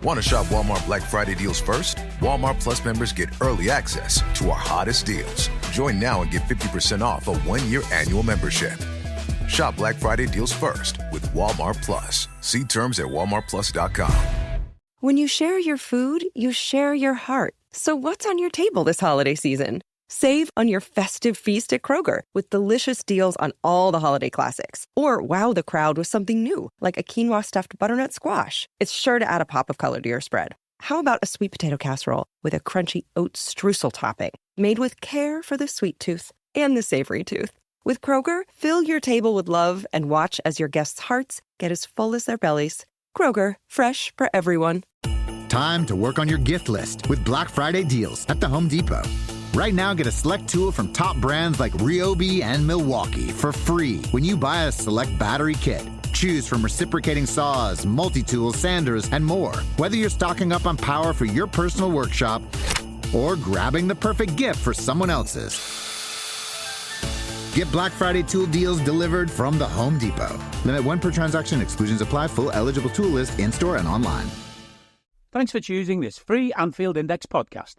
Want to shop Walmart Black Friday deals first? Walmart Plus members get early access to our hottest deals. Join now and get 50% off a 1-year annual membership. Shop Black Friday deals first with Walmart Plus. See terms at walmartplus.com. When you share your food, you share your heart. So what's on your table this holiday season? Save on your festive feast at Kroger with delicious deals on all the holiday classics. Or wow the crowd with something new, like a quinoa stuffed butternut squash. It's sure to add a pop of color to your spread. How about a sweet potato casserole with a crunchy oat streusel topping? Made with care for the sweet tooth and the savory tooth. With Kroger, fill your table with love and watch as your guests' hearts get as full as their bellies. Kroger, fresh for everyone. Time to work on your gift list with Black Friday deals at the Home Depot. Right now, get a select tool from top brands like Ryobi and Milwaukee for free when you buy a select battery kit. Choose from reciprocating saws, multi-tools, sanders, and more. Whether you're stocking up on power for your personal workshop or grabbing the perfect gift for someone else's. Get Black Friday tool deals delivered from the Home Depot. Limit 1 per transaction. Exclusions apply. Full eligible tool list in-store and online. Thanks for choosing this free Anfield Index podcast.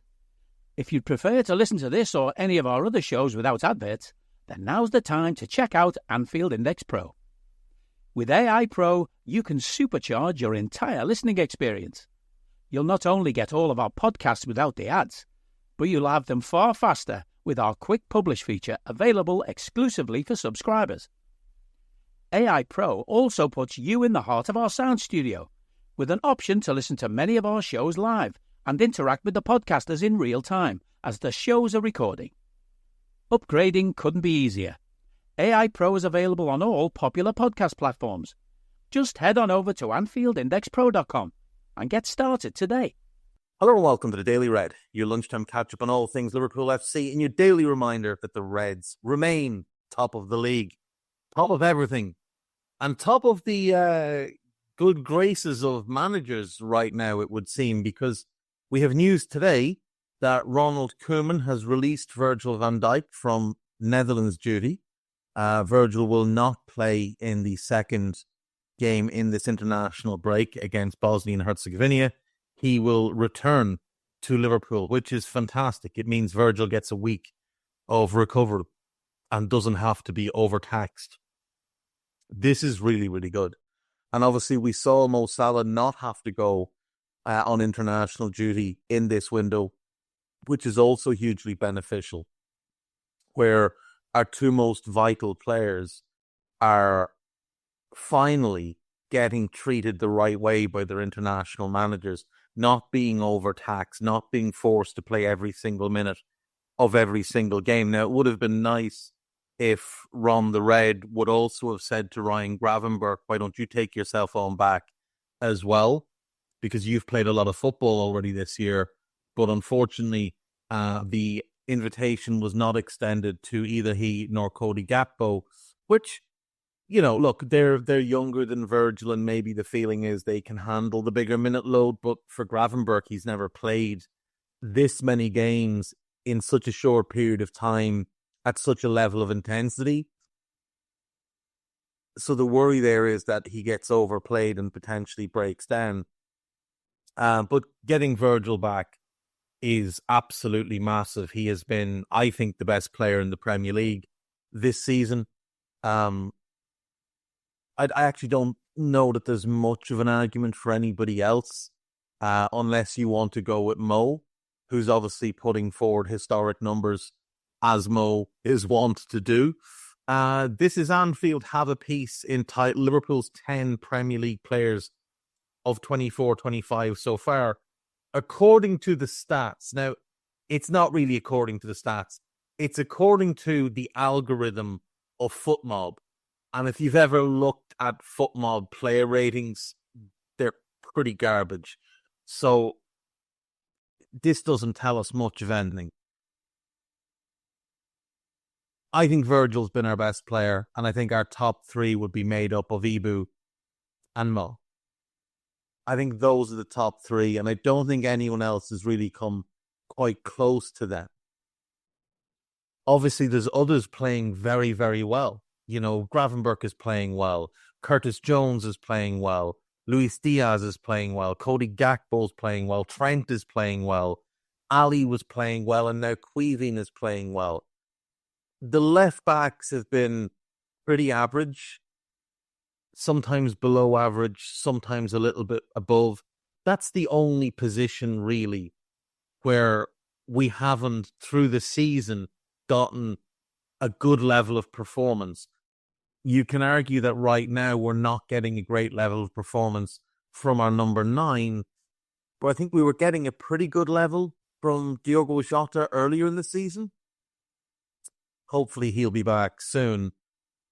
If you'd prefer to listen to this or any of our other shows without adverts, then now's the time to check out Anfield Index Pro. With AI Pro, you can supercharge your entire listening experience. You'll not only get all of our podcasts without the ads, but you'll have them far faster with our Quick Publish feature available exclusively for subscribers. AI Pro also puts you in the heart of our sound studio, with an option to listen to many of our shows live and interact with the podcasters in real time as the shows are recording. Upgrading couldn't be easier. AI Pro is available on all popular podcast platforms. Just head on over to AnfieldIndexPro.com and get started today. Hello and welcome to the Daily Red, your lunchtime catch-up on all things Liverpool FC and your daily reminder that the Reds remain top of the league, top of everything, and top of the good graces of managers right now, it would seem, because we have news today that Ronald Koeman has released Virgil van Dijk from Netherlands duty. Virgil will not play in the second game in this international break against Bosnia and Herzegovina. He will return to Liverpool, which is fantastic. It means Virgil gets a week of recovery and doesn't have to be overtaxed. This is really, really good. And obviously we saw Mo Salah not have to go on international duty in this window, which is also hugely beneficial, where our two most vital players are finally getting treated the right way by their international managers, not being overtaxed, not being forced to play every single minute of every single game. Now, it would have been nice if Ron the Red would also have said to Ryan Gravenberch, why don't you take yourself on back as well? Because you've played a lot of football already this year. But unfortunately, the invitation was not extended to either he nor Cody Gakpo, which, you know, look, they're younger than Virgil, and maybe the feeling is they can handle the bigger minute load. But for Gravenberch, he's never played this many games in such a short period of time at such a level of intensity. So the worry there is that he gets overplayed and potentially breaks down. But getting Virgil back is absolutely massive. He has been, I think, the best player in the Premier League this season. I actually don't know that there's much of an argument for anybody else, unless you want to go with Mo, who's obviously putting forward historic numbers, as Mo is wont to do. This is Anfield have a piece entitled Liverpool's 10 Premier League players of 24-25 so far. According to the stats, now, it's not really according to the stats. It's according to the algorithm of FootMob. And if you've ever looked at FootMob player ratings, they're pretty garbage. So this doesn't tell us much of anything. I think Virgil's been our best player, and I think our top three would be made up of Ibu and Mo. I think those are the top three, and I don't think anyone else has really come quite close to them. Obviously, there's others playing very, very well. You know, Gravenberch is playing well. Curtis Jones is playing well. Luis Diaz is playing well. Cody Gakpo's playing well. Trent is playing well. Ali was playing well, and now Queeving is playing well. The left backs have been pretty average, sometimes below average, sometimes a little bit above. That's the only position really where we haven't, through the season, gotten a good level of performance. You can argue that right now we're not getting a great level of performance from our number 9, but I think we were getting a pretty good level from Diogo Jota earlier in the season. Hopefully he'll be back soon.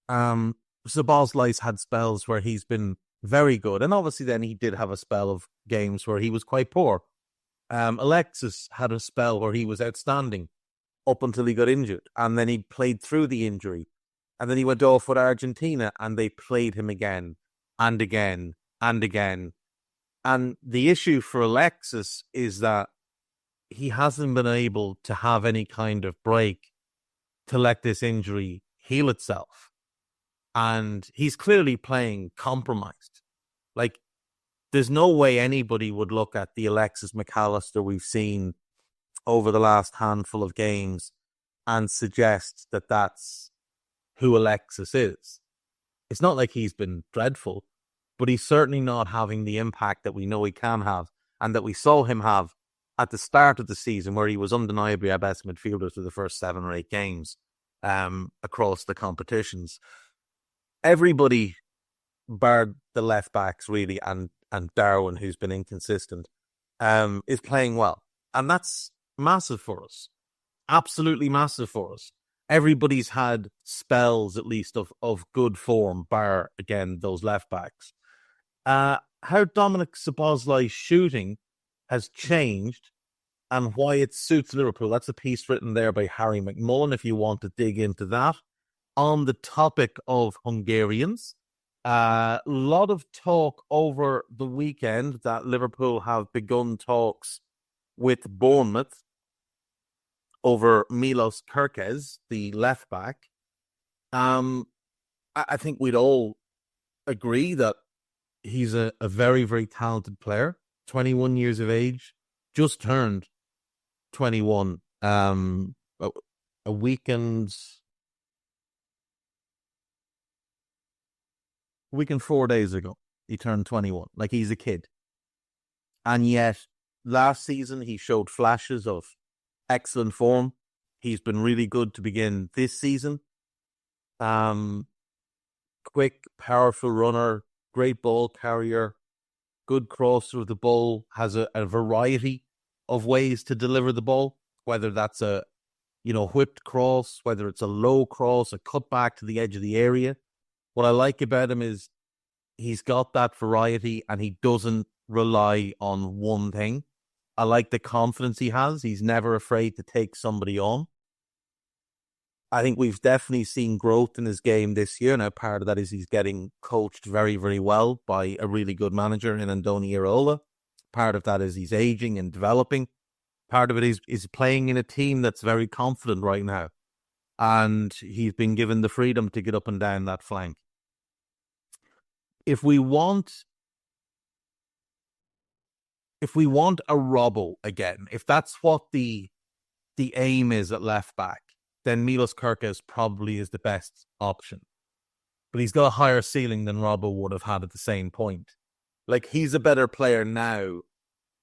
Szoboszlai's had spells where he's been very good, and obviously then he did have a spell of games where he was quite poor. Alexis had a spell where he was outstanding up until he got injured, and then he played through the injury, and then he went off with Argentina, and they played him again and again and again. And the issue for Alexis is that he hasn't been able to have any kind of break to let this injury heal itself. And he's clearly playing compromised. Like, there's no way anybody would look at the Alexis McAllister we've seen over the last handful of games and suggest that that's who Alexis is. It's not like he's been dreadful, but he's certainly not having the impact that we know he can have and that we saw him have at the start of the season, where he was undeniably our best midfielder through the first 7 or 8 games across the competitions. Everybody, bar the left backs really, and Darwin, who's been inconsistent, is playing well. And that's massive for us. Absolutely massive for us. Everybody's had spells, at least, of good form, bar, again, those left backs. How Dominic Szoboszlai's shooting has changed and why it suits Liverpool. That's a piece written there by Harry McMullen, if you want to dig into that. On the topic of Hungarians, a lot of talk over the weekend that Liverpool have begun talks with Bournemouth over Milos Kerkez, the left back. I think we'd all agree that he's a very, very talented player. 21 years of age, just turned 21. A weekend 4 days ago, he turned 21. Like, he's a kid. And yet, last season, he showed flashes of excellent form. He's been really good to begin this season. Quick, powerful runner, great ball carrier, good crosser of the ball, has a variety of ways to deliver the ball, whether that's a whipped cross, whether it's a low cross, a cut back to the edge of the area. What I like about him is he's got that variety and he doesn't rely on one thing. I like the confidence he has. He's never afraid to take somebody on. I think we've definitely seen growth in his game this year. Now, part of that is he's getting coached very, very well by a really good manager in Andoni Iraola. Part of that is he's aging and developing. Part of it is playing in a team that's very confident right now. And he's been given the freedom to get up and down that flank. If we want a Robbo again, if that's what the aim is at left back, then Milos Kerkez probably is the best option. But he's got a higher ceiling than Robbo would have had at the same point. Like, he's a better player now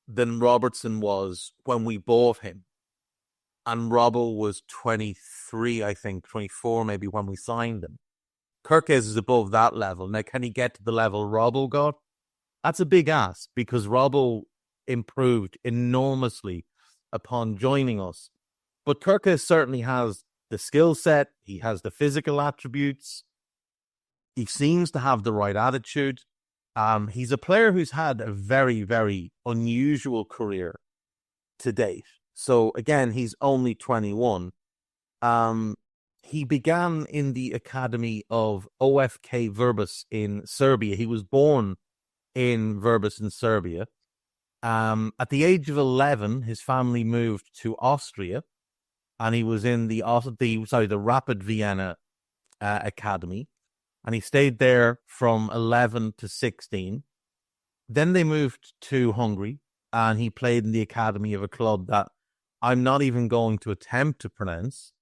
than Robertson was when we bought him. And Robbo was 23, I think, 24 maybe when we signed him. Kerkez is above that level. Now, can he get to the level Robbo got? That's a big ask, because Robbo improved enormously upon joining us. But Kerkez certainly has the skill set. He has the physical attributes. He seems to have the right attitude. He's a player who's had a very, very unusual career to date. So, again, he's only 21. He began in the academy of OFK Verbis in Serbia. He was born in Verbis in Serbia. At the age of 11, his family moved to Austria, and he was in the Rapid Vienna Academy, and he stayed there from 11 to 16. Then they moved to Hungary, and he played in the academy of a club that I'm not even going to attempt to pronounce.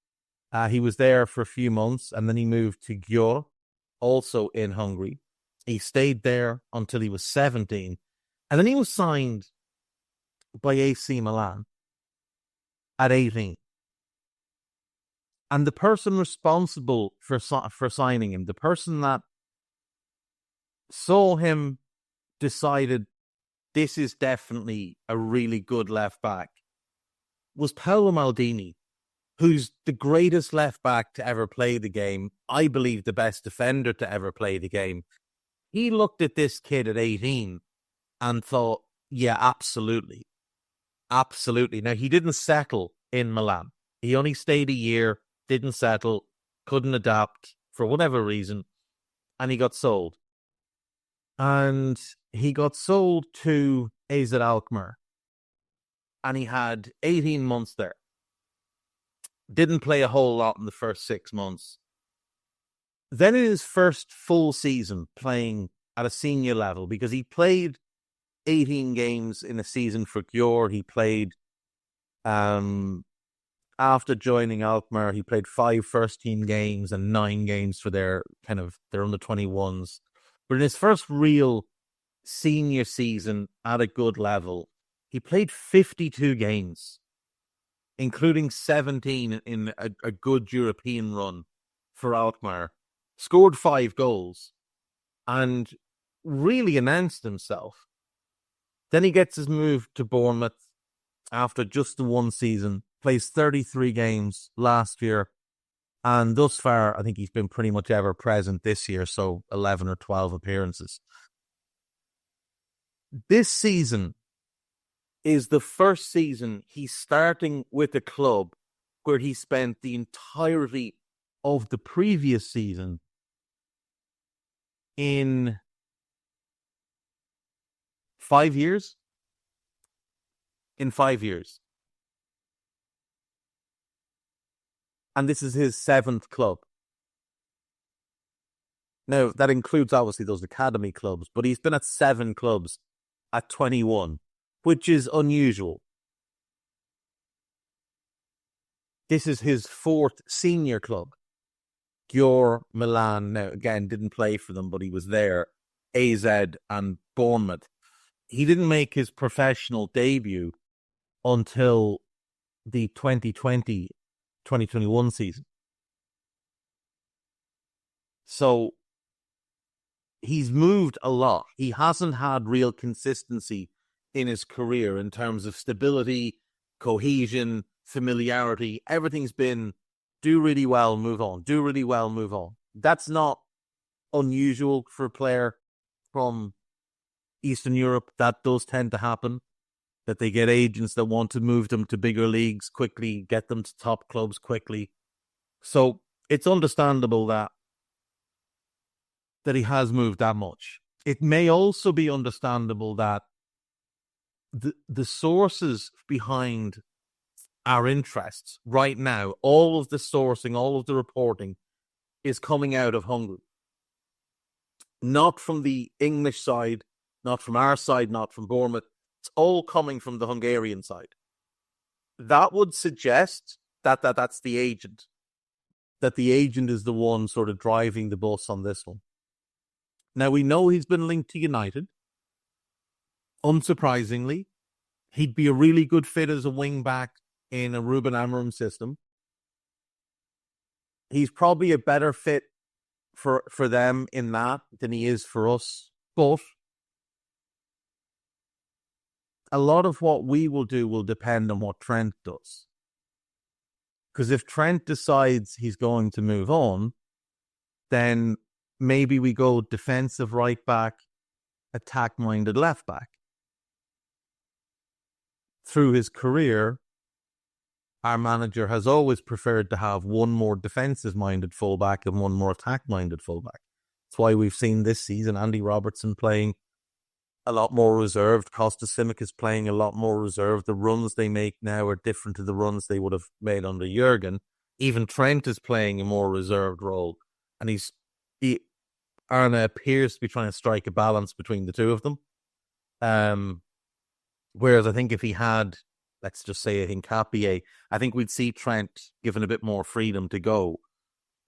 He was there for a few months, and then he moved to Győr, also in Hungary. He stayed there until he was 17, and then he was signed by AC Milan at 18. And the person responsible for signing him, the person that saw him, decided this is definitely a really good left back, was Paolo Maldini, who's the greatest left back to ever play the game. I believe the best defender to ever play the game. He looked at this kid at 18 and thought, yeah, absolutely. Absolutely. Now, he didn't settle in Milan. He only stayed a year, didn't settle, couldn't adapt for whatever reason, and he got sold. And he got sold to AZ Alkmaar, and he had 18 months there. Didn't play a whole lot in the first 6 months. Then in his first full season playing at a senior level, because he played 18 games in a season for Győr, he played, after joining Alkmaar, he played 5 first-team games and 9 games for their under-21s. But in his first real senior season at a good level, he played 52 games, including 17 in a good European run for Alkmaar, scored 5 goals, and really announced himself. Then he gets his move to Bournemouth after just the one season, plays 33 games last year, and thus far, I think he's been pretty much ever present this year, so 11 or 12 appearances. This season is the first season he's starting with a club where he spent the entirety of the previous season in 5 years. In 5 years. And this is his 7th club. Now, that includes, obviously, those academy clubs, but he's been at 7 clubs at 21, which is unusual. This is his 4th senior club. Győr, Milan, now, again, didn't play for them, but he was there. AZ and Bournemouth. He didn't make his professional debut until the 2020-2021 season. So he's moved a lot. He hasn't had real consistency in his career in terms of stability, cohesion, familiarity. Everything's been do really well, move on. Do really well, move on. That's not unusual for a player from Eastern Europe. That does tend to happen, that they get agents that want to move them to bigger leagues quickly, get them to top clubs quickly. So it's understandable that he has moved that much. It may also be understandable that the sources behind our interests right now, all of the sourcing, all of the reporting is coming out of Hungary. Not from the English side, not from our side, not from Bournemouth. It's all coming from the Hungarian side. That would suggest that that's the agent. That the agent is the one sort of driving the bus on this one. Now, we know he's been linked to United. Unsurprisingly, he'd be a really good fit as a wing-back in a Ruben Amorim system. He's probably a better fit for them in that than he is for us. But a lot of what we will do will depend on what Trent does. Because if Trent decides he's going to move on, then maybe we go defensive right back, attack-minded left back. Through his career, our manager has always preferred to have one more defensive-minded fullback and one more attack-minded fullback. That's why we've seen this season Andy Robertson playing a lot more reserved. Kostas Tsimikas playing a lot more reserved. The runs they make now are different to the runs they would have made under Jurgen. Even Trent is playing a more reserved role. And Arne appears to be trying to strike a balance between the two of them. Whereas I think if he had, let's just say, a Hincapié, I think we'd see Trent given a bit more freedom to go.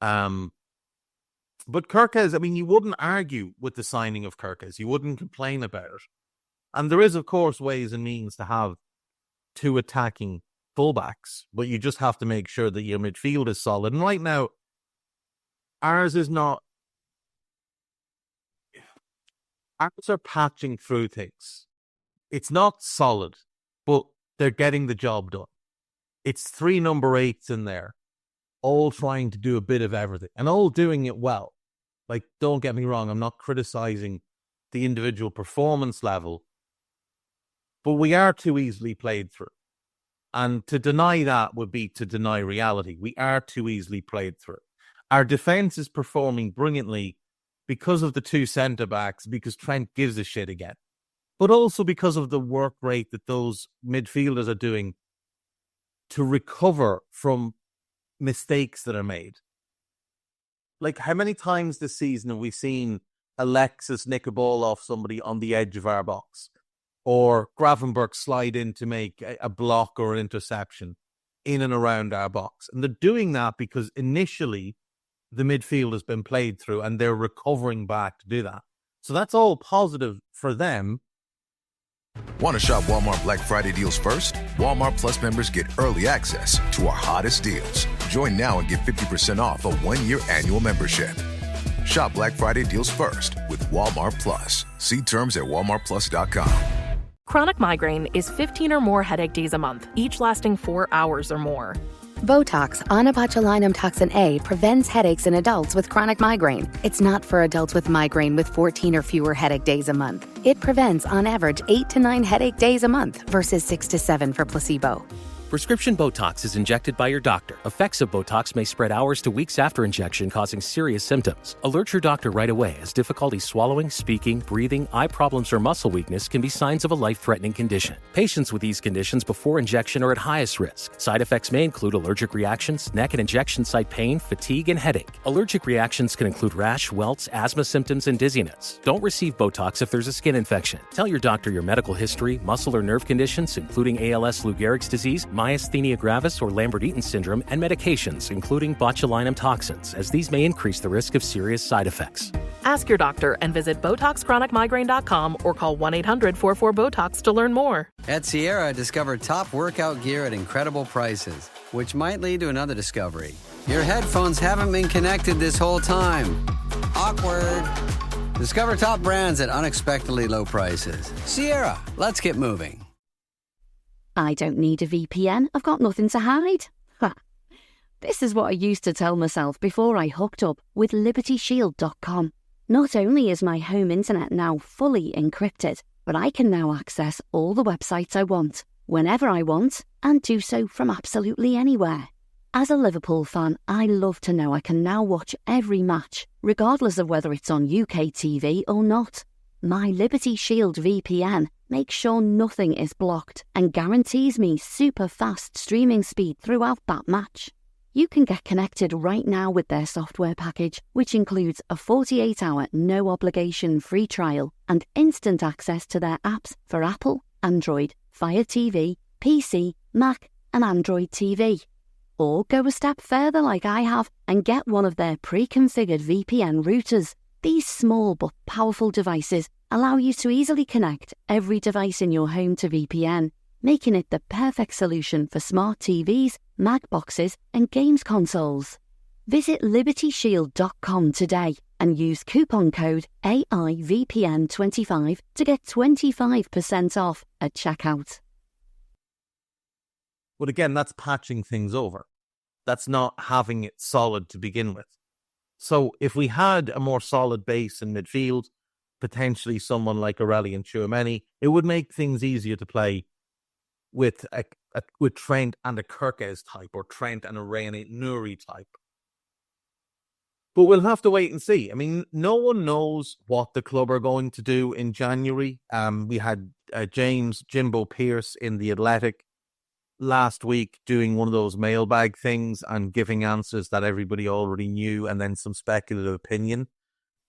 But Kerkez, I mean, you wouldn't argue with the signing of Kerkez. You wouldn't complain about it. And there is, of course, ways and means to have two attacking fullbacks, but you just have to make sure that your midfield is solid. And right now, ours is not. Ours are patching through things. It's not solid, but they're getting the job done. It's 3 number 8s in there, all trying to do a bit of everything and all doing it well. Like, don't get me wrong, I'm not criticizing the individual performance level, but we are too easily played through. And to deny that would be to deny reality. We are too easily played through. Our defense is performing brilliantly because of the 2 centre-backs, because Trent gives a shit again, but also because of the work rate that those midfielders are doing to recover from mistakes that are made. Like, how many times this season have we seen Alexis nick a ball off somebody on the edge of our box, or Gravenberch slide in to make a block or an interception in and around our box? And they're doing that because initially the midfield has been played through and they're recovering back to do that. So that's all positive for them. Want to shop Walmart Black Friday deals first? Walmart Plus members get early access to our hottest deals. Join now and get 50% off a 1-year annual membership. Shop Black Friday deals first with Walmart Plus. See terms at walmartplus.com. Chronic migraine is 15 or more headache days a month, each lasting 4 hours or more. Botox, onabotulinum toxin A, prevents headaches in adults with chronic migraine. It's not for adults with migraine with 14 or fewer headache days a month. It prevents, on average, 8 to 9 headache days a month versus 6 to 7 for placebo. Prescription Botox is injected by your doctor. Effects of Botox may spread hours to weeks after injection, causing serious symptoms. Alert your doctor right away, as difficulty swallowing, speaking, breathing, eye problems, or muscle weakness can be signs of a life-threatening condition. Patients with these conditions before injection are at highest risk. Side effects may include allergic reactions, neck and injection site pain, fatigue, and headache. Allergic reactions can include rash, welts, asthma symptoms, and dizziness. Don't receive Botox if there's a skin infection. Tell your doctor your medical history, muscle or nerve conditions, including ALS, Lou Gehrig's disease, myasthenia gravis, or Lambert-Eaton syndrome, and medications, including botulinum toxins, as these may increase the risk of serious side effects. Ask your doctor and visit BotoxChronicMigraine.com or call 1-800-44-BOTOX to learn more. At Sierra, discover top workout gear at incredible prices, which might lead to another discovery. Your headphones haven't been connected this whole time. Awkward. Discover top brands at unexpectedly low prices. Sierra, let's get moving. I don't need a VPN. I've got nothing to hide. Ha. This is what I used to tell myself before I hooked up with LibertyShield.com. Not only is my home internet now fully encrypted, but I can now access all the websites I want, whenever I want, and do so from absolutely anywhere. As a Liverpool fan, I love to know I can now watch every match, regardless of whether it's on UK TV or not. My Liberty Shield VPN makes sure nothing is blocked and guarantees me super fast streaming speed throughout that match. You can get connected right now with their software package, which includes a 48-hour no-obligation free trial and instant access to their apps for Apple, Android, Fire TV, PC, Mac, and Android TV. Or go a step further like I have and get one of their pre-configured VPN routers. These small but powerful devices allow you to easily connect every device in your home to VPN, making it the perfect solution for smart TVs, Mac boxes, and games consoles. Visit LibertyShield.com today and use coupon code AIVPN25 to get 25% off at checkout. But again, that's patching things over. That's not having it solid to begin with. So if we had a more solid base in midfield, potentially someone like Aureli and Tchouameni, it would make things easier to play with with Trent and a Kerkez type, or Trent and a Rene Nouri type. But we'll have to wait and see. I mean, no one knows what the club are going to do in January. We had James Jimbo Pierce in The Athletic last week doing one of those mailbag things and giving answers that everybody already knew and then some speculative opinion.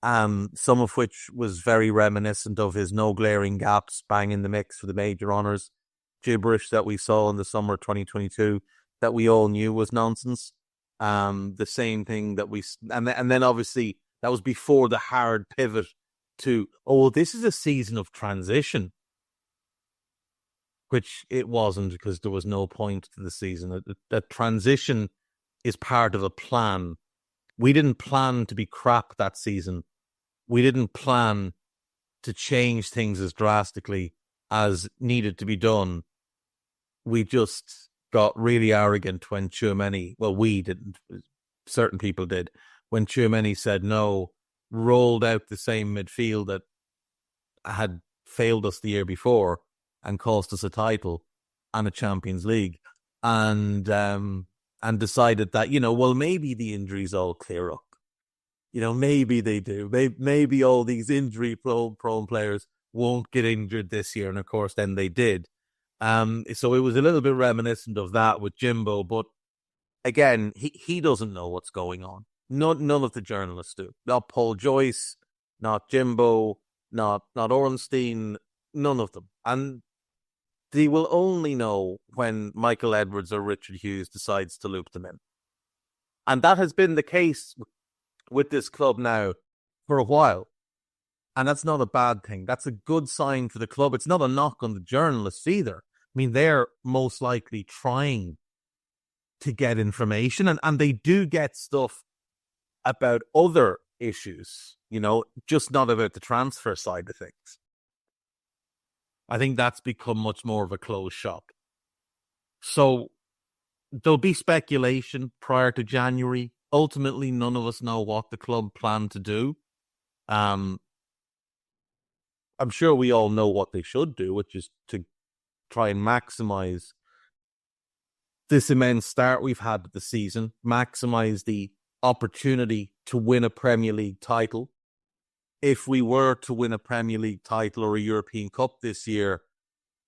some of which was very reminiscent of his no glaring gaps, bang in the mix for the major honours gibberish that we saw in the summer of 2022 that we all knew was nonsense. The same thing that and then obviously that was before the hard pivot to, this is a season of transition, which it wasn't, because there was no point to the season. That transition is part of a plan. We didn't plan to be crap that season. We didn't plan to change things as drastically as needed to be done. We just got really arrogant when Tchouaméni, we didn't, certain people did, when Tchouaméni said no, rolled out the same midfield that had failed us the year before and cost us a title and a Champions League, and decided that, maybe the injuries all clear up. Maybe they do. Maybe all these injury-prone players won't get injured this year, and of course then they did. So it was a little bit reminiscent of that with Jimbo, but again, he doesn't know what's going on. None of the journalists do. Not Paul Joyce, not Jimbo, not Ornstein, none of them. And they will only know when Michael Edwards or Richard Hughes decides to loop them in. And that has been the case with this club now for a while. And that's not a bad thing. That's a good sign for the club. It's not a knock on the journalists either. I mean, they're most likely trying to get information, and they do get stuff about other issues, just not about the transfer side of things. I think that's become much more of a closed shop. So there'll be speculation prior to January. Ultimately, none of us know what the club plan to do. I'm sure we all know what they should do, which is to try and maximise this immense start we've had the season, maximise the opportunity to win a Premier League title. If we were to win a Premier League title or a European Cup this year,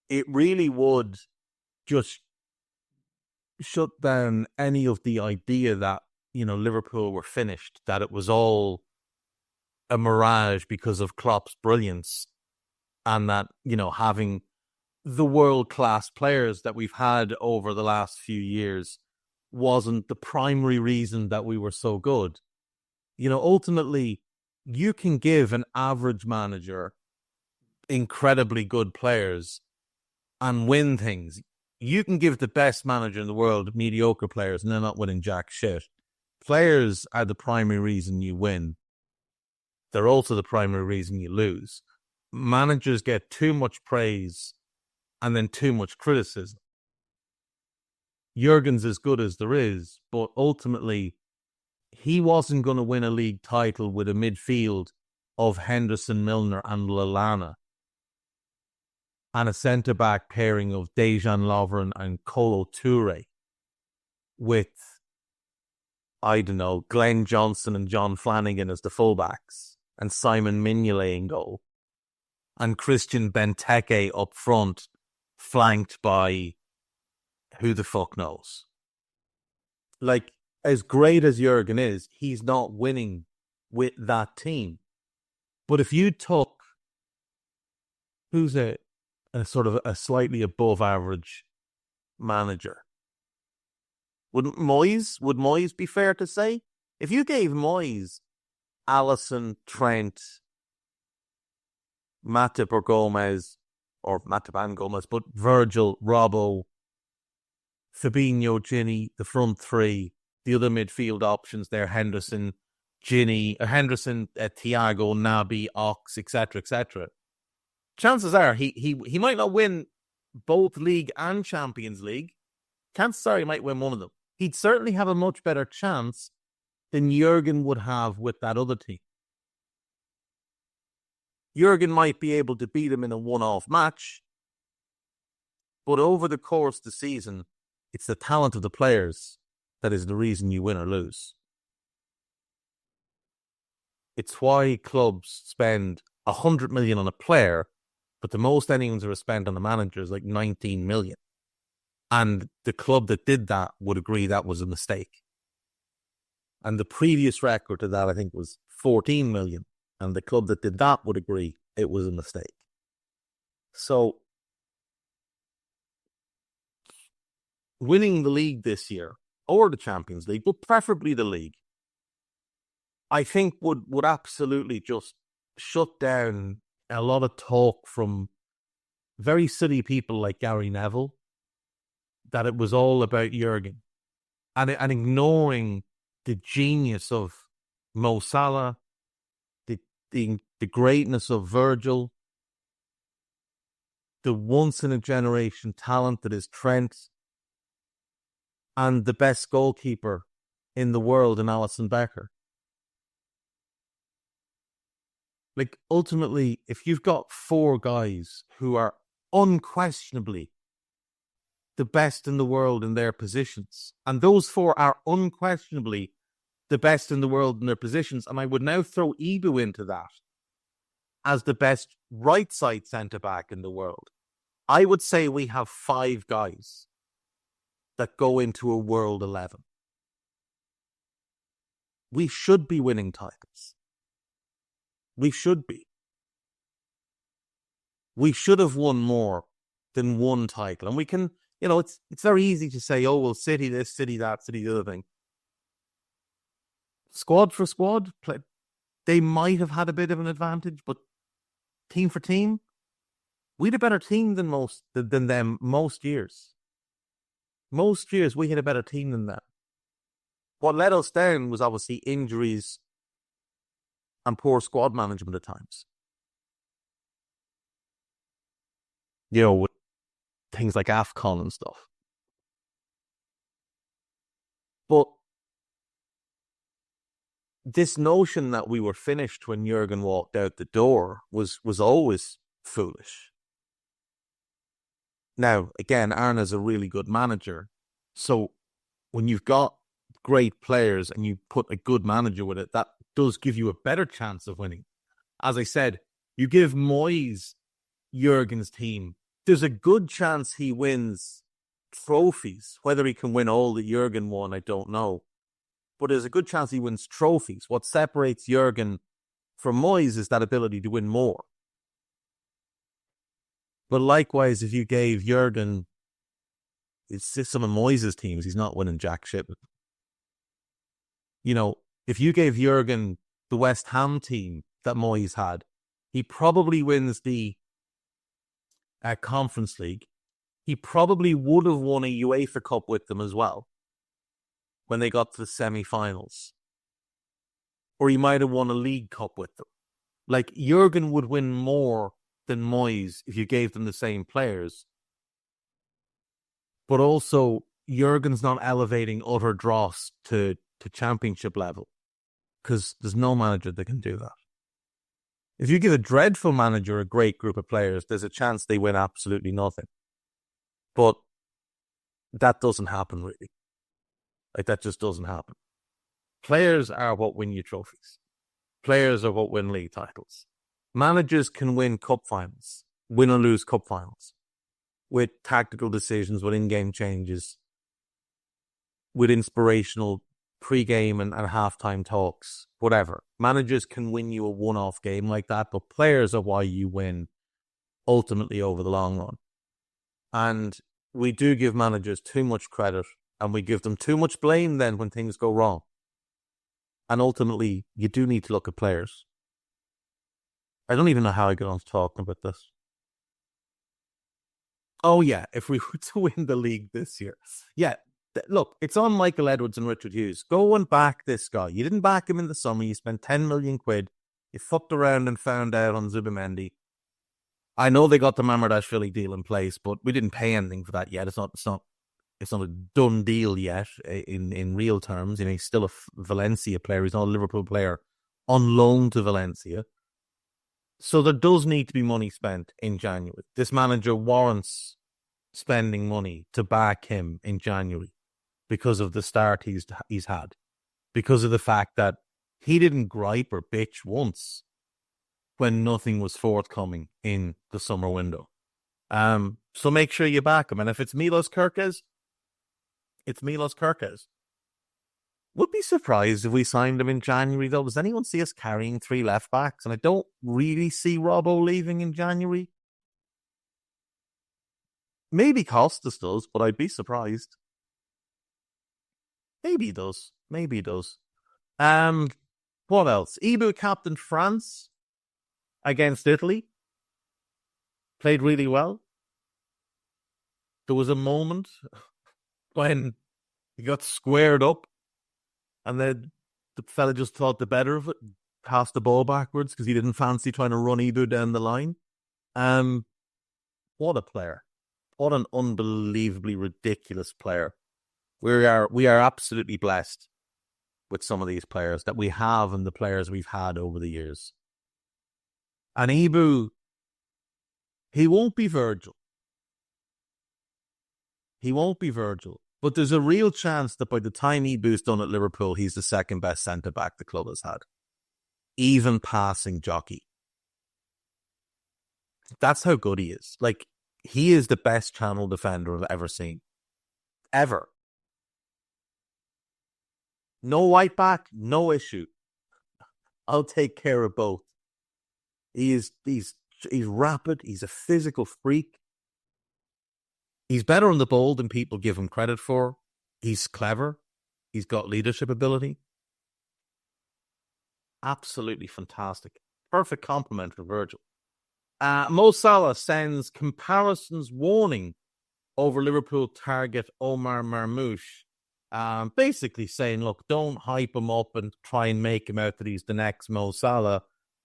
it really would just shut down any of the idea that, Liverpool were finished, that it was all a mirage because of Klopp's brilliance, and that, having the world-class players that we've had over the last few years wasn't the primary reason that we were so good. Ultimately, you can give an average manager incredibly good players and win things. You can give the best manager in the world mediocre players and they're not winning jack shit. Players are the primary reason you win. They're also the primary reason you lose. Managers get too much praise and then too much criticism. Jurgen's as good as there is, but ultimately, he wasn't going to win a league title with a midfield of Henderson, Milner and Lallana, and a centre-back pairing of Dejan Lovren and Kolo Toure with, Glenn Johnson and John Flanagan as the fullbacks, and Simon Mignolet in goal, and Christian Benteke up front, flanked by who the fuck knows. As great as Jurgen is, he's not winning with that team. But if you took who's a sort of a slightly above average manager, would Moyes be fair to say? If you gave Moyes Alisson, Trent, Matip or Gomez, or Matip and Gomez, but Virgil, Robbo, Fabinho, Gini, the front three, the other midfield options there, Henderson, Thiago, Naby, Ox, etc., etc. Chances are he might not win both League and Champions League. Chances are he might win one of them. He'd certainly have a much better chance than Jurgen would have with that other team. Jurgen might be able to beat him in a one-off match, but over the course of the season, it's the talent of the players that is the reason you win or lose. It's why clubs spend 100 million on a player, but the most anyone's ever spent on a manager is like 19 million. And the club that did that would agree that was a mistake. And the previous record to that, I think, was 14 million And the club that did that would agree it was a mistake. So, winning the league this year, or the Champions League, but preferably the league, I think would absolutely just shut down a lot of talk from very silly people like Gary Neville, that it was all about Jurgen, and ignoring the genius of Mo Salah, the greatness of Virgil, the once-in-a-generation talent that is Trent, and the best goalkeeper in the world in Alisson Becker. Like, ultimately, if you've got 4 guys who are unquestionably the best in the world in their positions, and those 4 are unquestionably the best in the world in their positions, and I would now throw Ibu into that as the best right-side centre-back in the world, I would say we have 5 guys that go into a World 11. We should be winning titles. We should be. We should have won more than one title. And we can, it's very easy to say, oh, well, City this, City that, City the other thing. Squad for squad, they might have had a bit of an advantage, but team for team, we had a better team than them most years. Most years we had a better team than them. What let us down was obviously injuries and poor squad management at times. With things like AFCON and stuff. But this notion that we were finished when Jurgen walked out the door was always foolish. Now, again, Arne's a really good manager. So when you've got great players and you put a good manager with it, that does give you a better chance of winning. As I said, you give Moyes Jurgen's team, there's a good chance he wins trophies. Whether he can win all that Jurgen won, I don't know. But there's a good chance he wins trophies. What separates Jurgen from Moyes is that ability to win more. But likewise, if you gave Jurgen, it's just some of Moyes' teams, he's not winning jack shit. If you gave Jurgen the West Ham team that Moyes had, he probably wins the Conference League. He probably would have won a UEFA Cup with them as well when they got to the semi-finals. Or he might have won a League Cup with them. Like, Jurgen would win more than Moyes if you gave them the same players. But also, Jurgen's not elevating utter dross to championship level, because there's no manager that can do that. If you give a dreadful manager a great group of players, there's a chance they win absolutely nothing. But that doesn't happen, really. Like, that just doesn't happen. Players are what win you trophies. Players are what win league titles. Managers can win cup finals, win or lose cup finals, with tactical decisions, with in-game changes, with inspirational pre-game and half-time talks, whatever. Managers can win you a one-off game like that, but players are why you win ultimately over the long run. And we do give managers too much credit, and we give them too much blame then when things go wrong. And ultimately, you do need to look at players. I don't even know how I got on to talking about this. Oh yeah, if we were to win the league this year. Yeah, look, it's on Michael Edwards and Richard Hughes. Go and back this guy. You didn't back him in the summer. You spent 10 million quid. You fucked around and found out on Zubimendi. I know they got the Mamardashvili deal in place, but we didn't pay anything for that yet. It's not a done deal yet in real terms. He's still a Valencia player. He's not a Liverpool player on loan to Valencia. So there does need to be money spent in January. This manager warrants spending money to back him in January because of the start he's had. Because of the fact that he didn't gripe or bitch once when nothing was forthcoming in the summer window. So make sure you back him. And if it's Milos Kerkez, it's Milos Kerkez. Would be surprised if we signed him in January, though. Does anyone see us carrying 3 left backs? And I don't really see Robbo leaving in January. Maybe Costas does, but I'd be surprised. Maybe he does. Maybe he does. What else? Ibu captained France against Italy. Played really well. There was a moment when he got squared up and then the fella just thought the better of it, passed the ball backwards because he didn't fancy trying to run Ibu down the line. What a player. What an unbelievably ridiculous player. We are absolutely blessed with some of these players that we have and the players we've had over the years. And Ibu, he won't be Virgil. He won't be Virgil. But there's a real chance that by the time Ibu's done at Liverpool, he's the second best centre-back the club has had. Even passing Jockey. That's how good he is. Like, he is the best channel defender I've ever seen. Ever. No white back, no issue. I'll take care of both. He's rapid. He's a physical freak. He's better on the ball than people give him credit for. He's clever. He's got leadership ability. Absolutely fantastic. Perfect compliment for Virgil. Mo Salah sends comparisons warning over Liverpool target Omar Marmoush. Basically saying, look, don't hype him up and try and make him out that he's the next Mo Salah.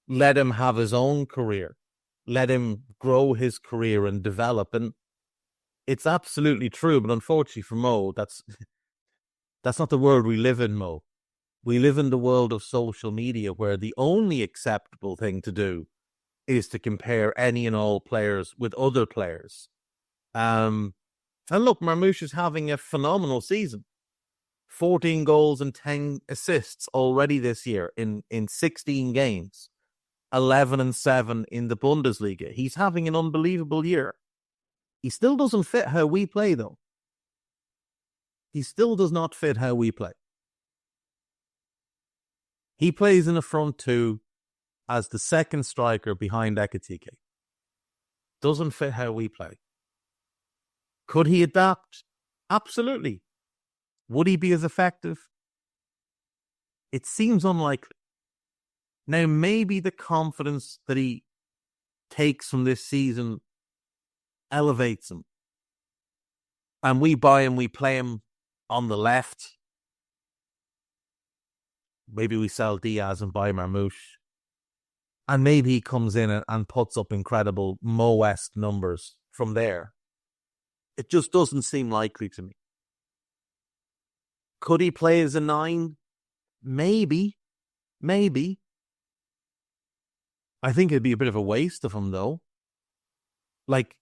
Let him have his own career. Let him grow his career and develop. And it's absolutely true, but unfortunately for Mo, that's not the world we live in, Mo. We live in the world of social media where the only acceptable thing to do is to compare any and all players with other players. And look, Marmoush is having a phenomenal season. 14 goals and 10 assists already this year in 16 games. 11-7 in the Bundesliga. He's having an unbelievable year. He still doesn't fit how we play, though. He still does not fit how we play. He plays in the front two as the second striker behind Ekitike. Doesn't fit how we play. Could he adapt? Absolutely. Would he be as effective? It seems unlikely. Now, maybe the confidence that he takes from this season elevates him. And we buy him, we play him on the left. Maybe we sell Diaz and buy Marmoush. And maybe he comes in and puts up incredible Mo-esque numbers from there. It just doesn't seem likely to me. Could he play as a 9? Maybe. I think it'd be a bit of a waste of him, though. Like,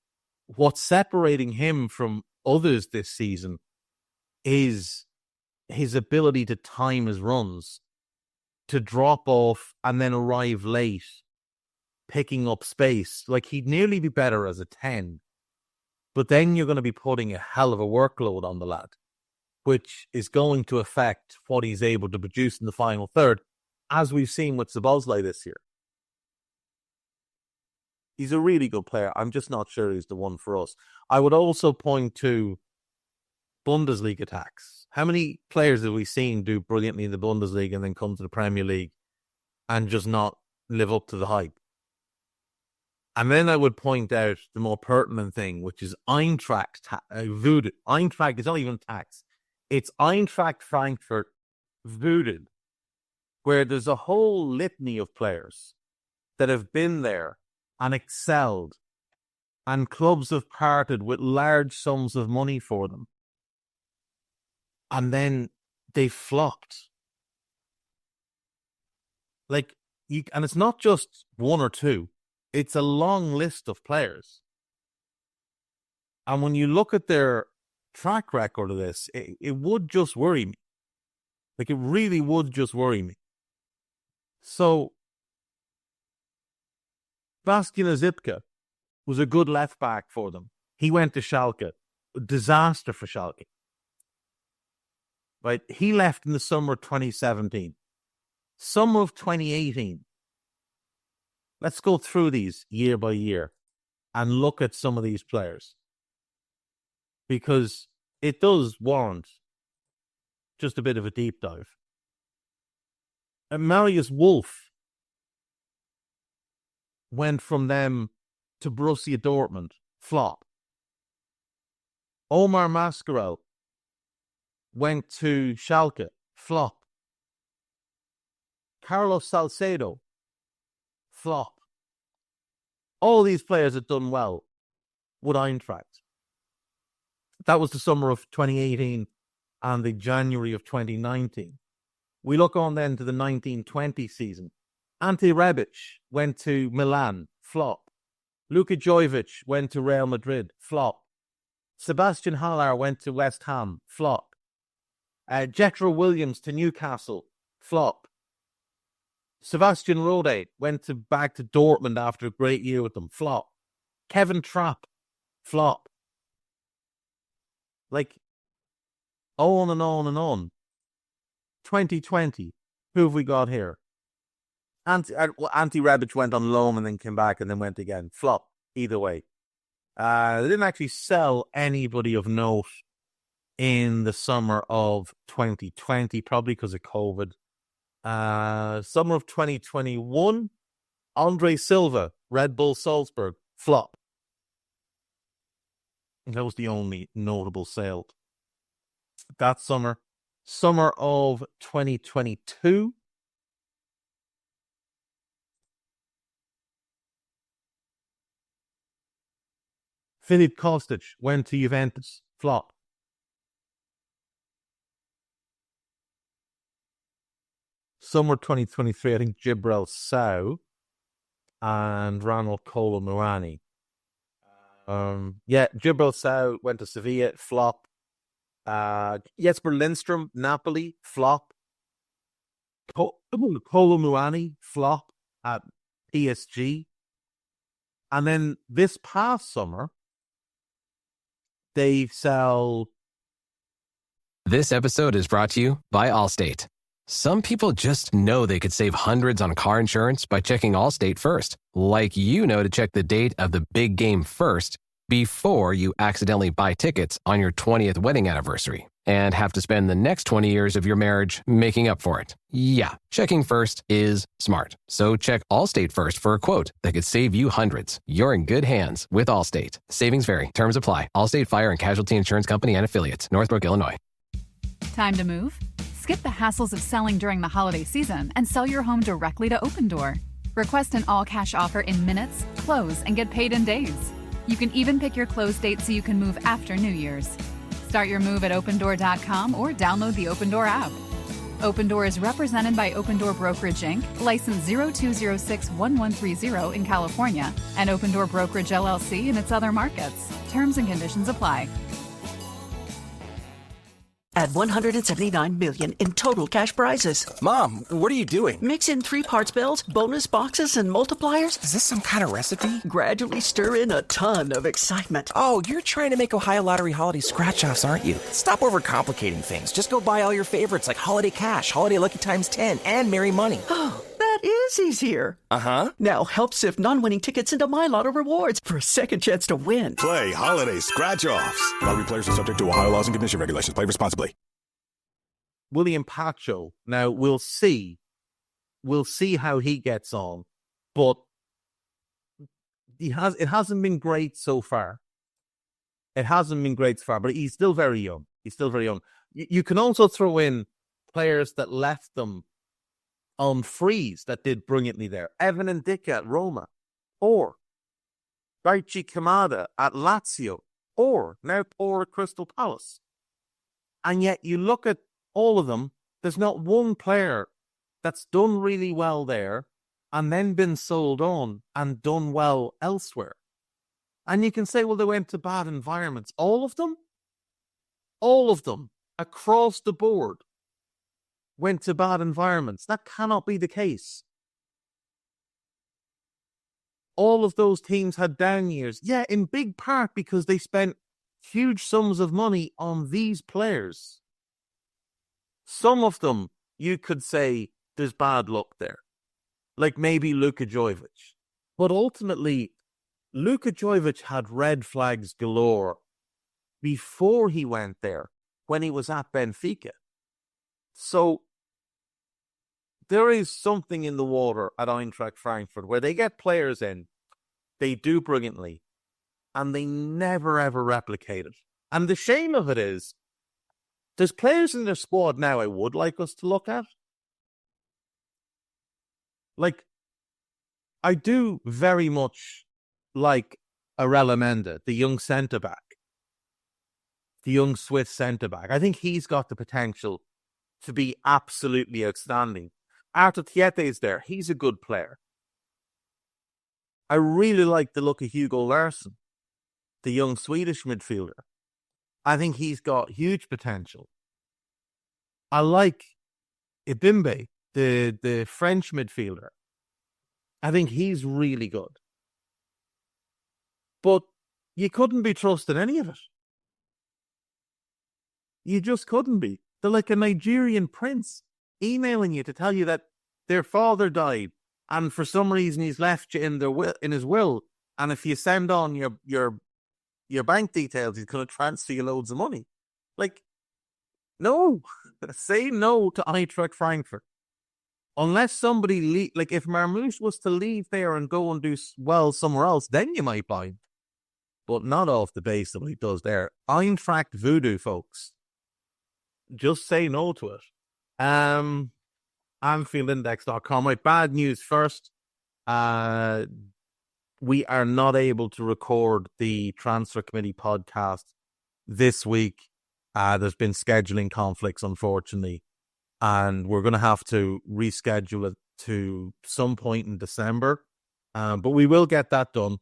what's separating him from others this season is his ability to time his runs, to drop off and then arrive late, picking up space. Like, he'd nearly be better as a 10. But then you're going to be putting a hell of a workload on the lad, which is going to affect what he's able to produce in the final third, as we've seen with Szoboszlai this year. He's a really good player. I'm just not sure he's the one for us. I would also point to Bundesliga attacks. How many players have we seen do brilliantly in the Bundesliga and then come to the Premier League and just not live up to the hype? And then I would point out the more pertinent thing, which is Eintracht Voodoo. Eintracht is not even tax. It's Eintracht Frankfurt Voodoo, where there's a whole litany of players that have been there and excelled, and clubs have parted with large sums of money for them. And then they flopped. And it's not just one or two. It's a long list of players. And when you look at their track record of this, it would just worry me. Like, it really would just worry me. So, Bastian Zipka was a good left back for them. He went to Schalke. A disaster for Schalke. Right? He left in the summer of 2017. Summer of 2018. Let's go through these year by year and look at some of these players, because it does warrant just a bit of a deep dive. And Marius Wolf went from them to Borussia Dortmund, flop. Omar Mascarell went to Schalke, flop. Carlos Salcedo, flop. All these players had done well with Eintracht. That was the summer of 2018 and the January of 2019. We look on then to the 1920 season. Ante Rebic went to Milan, flop. Luka Jovic went to Real Madrid, flop. Sebastian Haller went to West Ham, flop. Jethro Williams to Newcastle, flop. Sebastian Rode went back to Dortmund after a great year with them, flop. Kevin Trapp, flop. Like, on and on and on. 2020, who have we got here? Ante Rebic went on loan and then came back and then went again. Flop, either way. They didn't actually sell anybody of note in the summer of 2020, probably because of COVID. Summer of 2021, Andre Silva, Red Bull Salzburg, flop. That was the only notable sale that summer. Summer of 2022. Filip Kostic went to Juventus, flop. Summer 2023, I think Jibril Sow and Ronald Colomouani. Jibril Sow went to Sevilla, flop. Jesper Lindstrom, Napoli, flop. Colomouani, flop at PSG. And then this past summer, they sell. This episode is brought to you by Allstate. Some people just know they could save hundreds on car insurance by checking Allstate first. Like to check the date of the big game first before you accidentally buy tickets on your 20th wedding anniversary and have to spend the next 20 years of your marriage making up for it. Yeah, checking first is smart. So check Allstate first for a quote that could save you hundreds. You're in good hands with Allstate. Savings vary. Terms apply. Allstate Fire and Casualty Insurance Company and Affiliates. Northbrook, Illinois. Time to move? Skip the hassles of selling during the holiday season and sell your home directly to Open Door. Request an all-cash offer in minutes, close, and get paid in days. You can even pick your close date so you can move after New Year's. Start your move at opendoor.com or download the Open Door app. Open Door is represented by Open Door Brokerage Inc., license 02061130 in California, and Open Door Brokerage LLC in its other markets. Terms and conditions apply. Add $179 million in total cash prizes. Mom, what are you doing? Mix in 3 parts bills, bonus boxes, and multipliers. Is this some kind of recipe? Gradually stir in a ton of excitement. Oh, you're trying to make Ohio Lottery holiday scratch-offs, aren't you? Stop overcomplicating things. Just go buy all your favorites like Holiday Cash, Holiday Lucky Times 10, and Merry Money. Oh, that is easier. Uh-huh. Now help sift non-winning tickets into My Lotto Rewards for a second chance to win. Play Holiday Scratch-Offs. Lottery players are subject to Ohio laws and condition regulations. Play responsibly. William Pacho. Now, we'll see. We'll see how he gets on. But it hasn't been great so far. It hasn't been great so far, but he's still very young. You can also throw in players that left them on freeze that did brilliantly there. Evan Ndicka at Roma, or Daichi Kamada at Lazio, or now Poor at Crystal Palace. And yet you look at all of them, there's not one player that's done really well there and then been sold on and done well elsewhere. And you can say, well, they went to bad environments. All of them, across the board, went to bad environments. That cannot be the case. All of those teams had down years. Yeah, in big part because they spent huge sums of money on these players. Some of them, you could say there's bad luck there. Like maybe Luka Jovic. But ultimately, Luka Jovic had red flags galore before he went there, when he was at Benfica. So there is something in the water at Eintracht Frankfurt where they get players in, they do brilliantly, and they never ever replicate it. And the shame of it is, there's players in their squad now I would like us to look at. Like, I do very much like Arella Menda, the young centre-back. The young Swiss centre-back. I think he's got the potential to be absolutely outstanding. Arthur Thiete is there. He's a good player. I really like the look of Hugo Larsson, the young Swedish midfielder. I think he's got huge potential. I like Ibimbe, the French midfielder. I think he's really good. But you couldn't be trusting any of it. You just couldn't be. They're like a Nigerian prince emailing you to tell you that their father died, and for some reason he's left you in his will, and if you send on your bank details, he's going to transfer you loads of money. Like, no. Say no to Eintracht Frankfurt. Unless somebody, like if Marmoush was to leave there and go and do well somewhere else, then you might buy him. But not off the base of what he does there. Eintracht voodoo, folks. Just say no to it. AnfieldIndex.com. Right, bad news first. We are not able to record the Transfer Committee podcast this week. There's been scheduling conflicts, unfortunately. And we're going to have to reschedule it to some point in December. But we will get that done.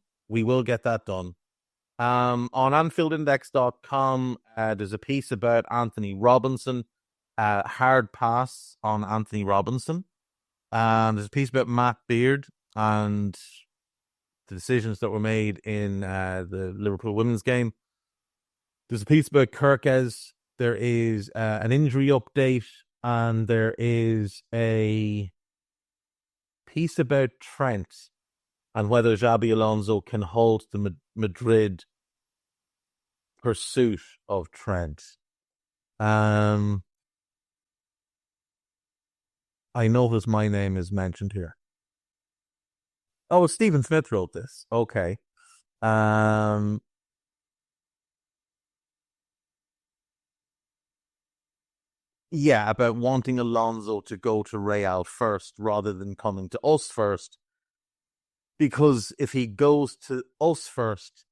On AnfieldIndex.com, there's a piece about Anthony Robinson. Hard pass on Anthony Robinson. There's a piece about Matt Beard and the decisions that were made in the Liverpool women's game. There's a piece about Kerkez. There is an injury update. And there is a piece about Trent and whether Xabi Alonso can halt the Madrid pursuit of Trent. I notice my name is mentioned here. Oh, Stephen Smith wrote this. Okay. Yeah, about wanting Alonso to go to Real first rather than coming to us first. Because if he goes to us first,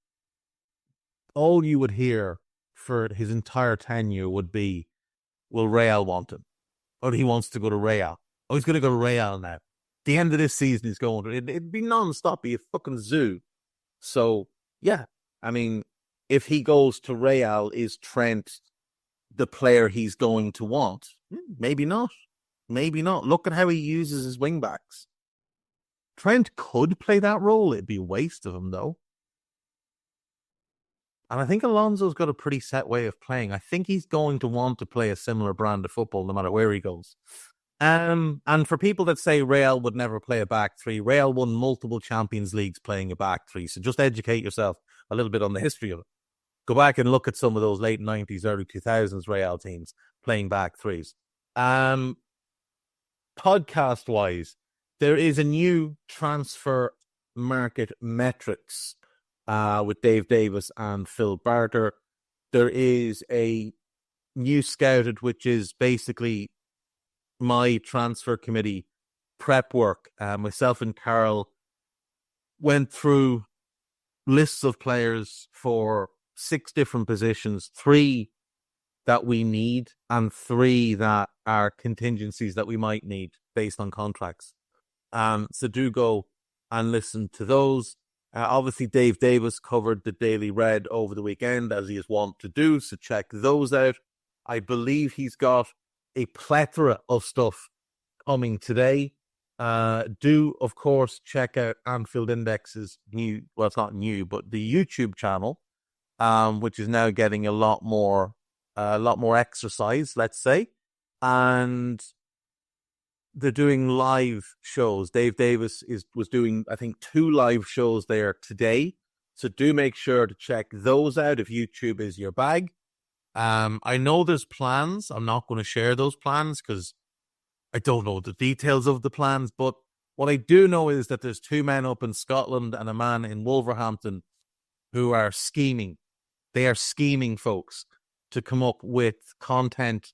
all you would hear for his entire tenure would be, will Real want him? Or he wants to go to Real. Oh, he's going to go to Real now. The end of this season he's going to... It'd be non-stop, be a fucking zoo. So, yeah. I mean, if he goes to Real, is Trent the player he's going to want? Maybe not. Look at how he uses his wing backs. Trent could play that role. It'd be a waste of him, though. And I think Alonso's got a pretty set way of playing. I think he's going to want to play a similar brand of football no matter where he goes. And for people that say Real would never play a back three, Real won multiple Champions Leagues playing a back three. So just educate yourself a little bit on the history of it. Go back and look at some of those late 90s, early 2000s Real teams playing back threes. Podcast-wise, there is a new transfer market metrics with Dave Davis and Phil Barter. There is a new Scouted, which is basically my transfer committee prep work. Myself and Carl went through lists of players for 6 different positions, 3 that we need and 3 that are contingencies that we might need based on contracts. So do go and listen to those. Obviously, Dave Davis covered the Daily Red over the weekend, as he is wont to do, so check those out. I believe he's got a plethora of stuff coming today. Do, of course, check out Anfield Index's new, well, it's not new, but the YouTube channel, which is now getting a lot more exercise, let's say. and they're doing live shows. Dave Davis was doing, I think, 2 live shows there today. So do make sure to check those out if YouTube is your bag. I know there's plans. I'm not going to share those plans because I don't know the details of the plans. But what I do know is that there's 2 men up in Scotland and a man in Wolverhampton who are scheming. They are scheming, folks, to come up with content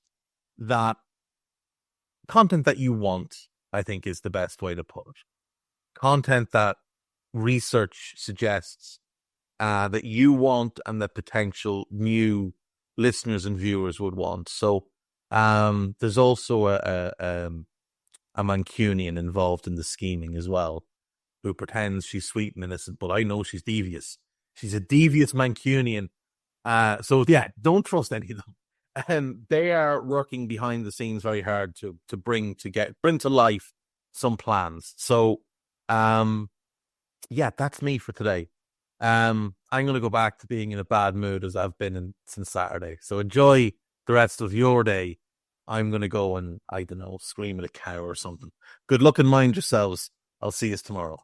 that you want, I think is the best way to put it. Content that research suggests that you want and that potential new listeners and viewers would want. So there's also a Mancunian involved in the scheming as well, who pretends she's sweet and innocent, but I know she's devious. She's a devious Mancunian. So yeah, don't trust any of them. They are working behind the scenes very hard to bring to life some plans. So, yeah, that's me for today. I'm going to go back to being in a bad mood as I've been since Saturday. So enjoy the rest of your day. I'm going to go and, I don't know, scream at a cow or something. Good luck and mind yourselves. I'll see you tomorrow.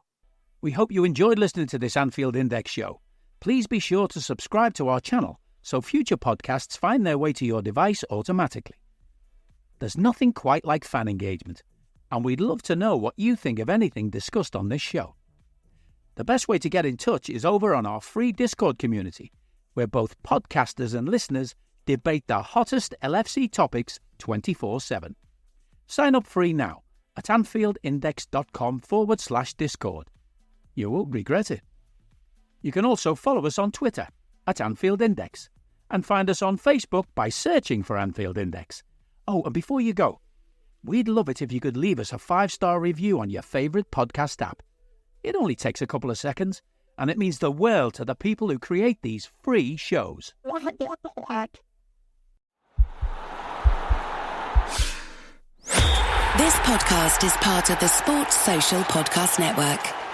We hope you enjoyed listening to this Anfield Index show. Please be sure to subscribe to our channel so future podcasts find their way to your device automatically. There's nothing quite like fan engagement, and we'd love to know what you think of anything discussed on this show. The best way to get in touch is over on our free Discord community, where both podcasters and listeners debate the hottest LFC topics 24/7. Sign up free now at AnfieldIndex.com/Discord. You won't regret it. You can also follow us on Twitter at Anfield Index and find us on Facebook by searching for Anfield Index. Oh, and before you go, we'd love it if you could leave us a 5-star review on your favourite podcast app. It only takes a couple of seconds, and it means the world to the people who create these free shows. This podcast is part of the Sports Social Podcast Network.